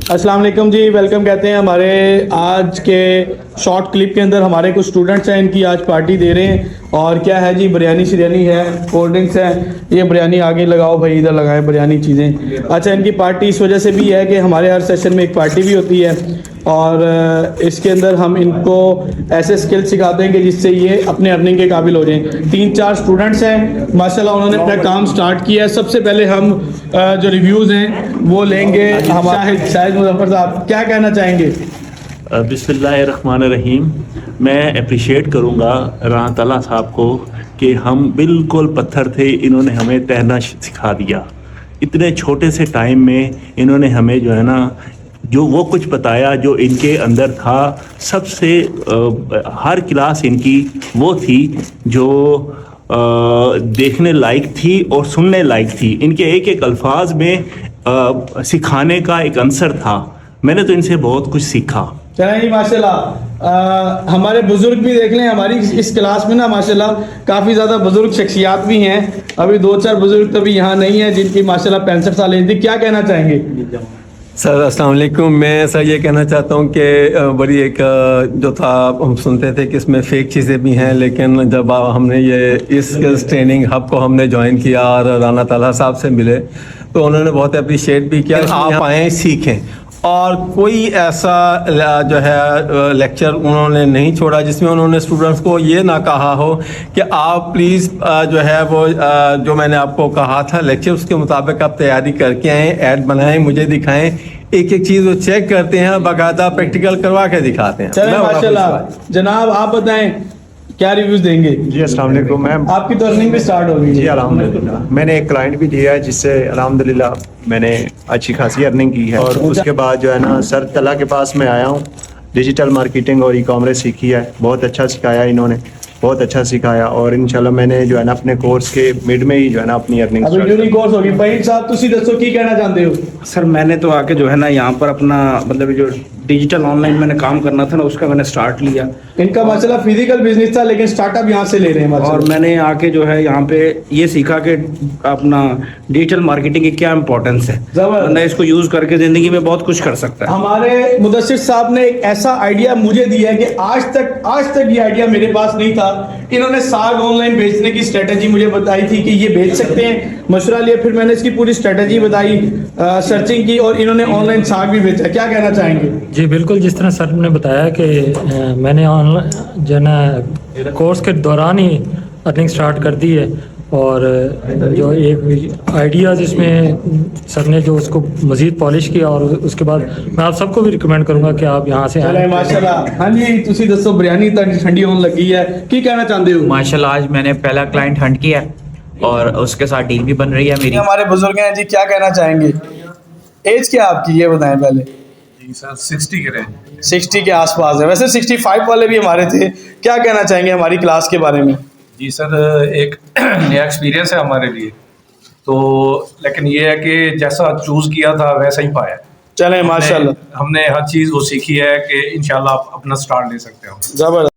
अस्सलाम वालेकुम जी, वेलकम कहते हैं। हमारे आज के शॉर्ट क्लिप के अंदर हमारे कुछ स्टूडेंट्स हैं, इनकी आज पार्टी दे रहे हैं। और क्या है जी, बिरयानी शिरयानी है, कोल्ड ड्रिंक्स है। ये बिरयानी आगे लगाओ भाई, इधर लगाएं बिरयानी चीज़ें। अच्छा, इनकी पार्टी इस वजह से भी है कि हमारे हर सेशन में एक पार्टी भी होती है और इसके अंदर हम इनको ऐसे स्किल सिखाते हैं कि जिससे ये अपने अर्निंग के काबिल हो जाएं। 3-4 स्टूडेंट्स हैं माशाल्लाह, उन्होंने अपना काम स्टार्ट किया है। सबसे पहले हम जो रिव्यूज़ हैं वो लेंगे। हमारे शाहिद मुजफ्फर साहब क्या कहना चाहेंगे? बिस्मिल्लाहिर्रहमानिर्रहीम। मैं अप्रिशिएट करूँगा राना ताला साहब को कि हम बिल्कुल पत्थर थे, इन्होंने हमें तैरना सिखा दिया। इतने छोटे से टाइम में इन्होंने हमें जो है ना, जो वो कुछ बताया जो इनके अंदर था, सबसे हर क्लास इनकी वो थी जो देखने लायक थी और सुनने लायक थी। इनके एक एक अल्फाज में सिखाने का एक अंसर था। मैंने तो इनसे बहुत कुछ सीखा। चलें जी, माशाल्लाह। हमारे बुजुर्ग भी देख लें, हमारी इस क्लास में ना माशाल्लाह काफ़ी ज़्यादा बुजुर्ग शख्सियात भी हैं। अभी 2-4 बुजुर्ग तो भी यहाँ नहीं हैं जिनकी माशाल्लाह 65 साल एज थी। क्या कहना चाहेंगे सर? अस्सलाम वालेकुम। मैं सर ये कहना चाहता हूँ कि बड़ी एक जो था, हम सुनते थे कि इसमें फ़ेक चीज़ें भी हैं, लेकिन जब हमने ये इस ट्रेनिंग हब को हमने ज्वाइन किया और राना ताला साहब से मिले तो उन्होंने बहुत अप्रिशिएट भी किया। आप आएँ, सीखें। और कोई ऐसा जो है लेक्चर उन्होंने नहीं छोड़ा जिसमें उन्होंने स्टूडेंट्स को ये ना कहा हो कि आप प्लीज़ जो है वो जो मैंने आपको कहा था लेक्चर, उसके मुताबिक आप तैयारी करके आएँ, ऐड बनाएं, मुझे दिखाएं। एक एक चीज़ वो चेक करते हैं, बाकायदा प्रैक्टिकल करवा के दिखाते हैं। चलें माशाल्लाह। जनाब आप बताएं क्या रिव्यूज देंगे? जी अस्सलाम वालेकुम मैम। आपकी तो अर्निंग भी स्टार्ट हो गई जी अल्हम्दुलिल्लाह। मैंने एक क्लाइंट भी दिया है जिससे अल्हम्दुलिल्लाह मैंने अच्छी खासी अर्निंग की है। और उसके बाद जो है ना सर तला के पास मैं आया हूँ, डिजिटल मार्केटिंग और ई कॉमर्स सीखी है। बहुत अच्छा सिखाया इन्होंने, बहुत अच्छा सिखाया। और इंशाल्लाह मैंने जो है ना अपने कोर्स के मिड में ही जो है ना अपनी अर्निंग अभी ड्यूरिंग कोर्स होगी। भाई साहब तुसी दसो की कहना चाहते हो? सर मैंने तो आके जो है ना यहाँ पर अपना मतलब जो डिजिटल ऑनलाइन मैंने काम करना था ना, उसका मैंने स्टार्ट लिया। इनका माशाल्लाह फिजिकल बिजनेस था लेकिन स्टार्टअप यहाँ से ले रहे हैं और मैंने आके जो है यहाँ पे ये सीखा कि अपना डिजिटल मार्केटिंग की क्या इंपॉर्टेंस है, बंदा इसको यूज करके जिंदगी में बहुत कुछ कर सकता है। हमारे मुदस्सिर साहब ने एक ऐसा आइडिया मुझे दिया है कि आज तक ये आइडिया मेरे पास नहीं था। इन्होंने साग ऑनलाइन बेचने की स्ट्रेटेजी मुझे बताई थी कि ये बेच सकते हैं, मशवरा लिया, फिर मैंने इसकी पूरी स्ट्रेटेजी बताई, सर्चिंग की और इन्होंने ऑनलाइन साग भी बेचा। क्या कहना चाहेंगे? जी बिल्कुल, जिस तरह सर ने बताया कि मैंने ऑनलाइन जो है ना कोर्स के दौरान ही अर्निंग स्टार्ट कर दी है। और जो एक आइडियाज़ इसमें सर ने जो उसको मज़ीद पॉलिश किया, और उसके बाद मैं आप सबको भी रिकमेंड करूंगा कि आप यहाँ से आएं। माशाल्लाह। हाँ जी, तुसी दसो बिरयानी तक ठंडी होने लगी है, की कहना चाहते हो? माशाल्लाह आज मैंने पहला क्लाइंट हंट किया और उसके साथ डील भी बन रही है मेरी। हमारे बुजुर्ग हैं जी, क्या कहना चाहेंगे? एज क्या आपकी ये बताएं पहले। जी सर 60 के रेंज, 60 के आसपास है। वैसे 65 वाले भी हमारे थे। क्या कहना चाहेंगे हमारी क्लास के बारे में? जी सर एक नया एक्सपीरियंस है हमारे लिए तो, लेकिन ये है कि जैसा चूज किया था वैसा ही पाया। चलें माशाल्लाह, हमने हर चीज़ वो सीखी है कि इंशाल्लाह आप अपना स्टार्ट ले सकते हो। जबरदस्त।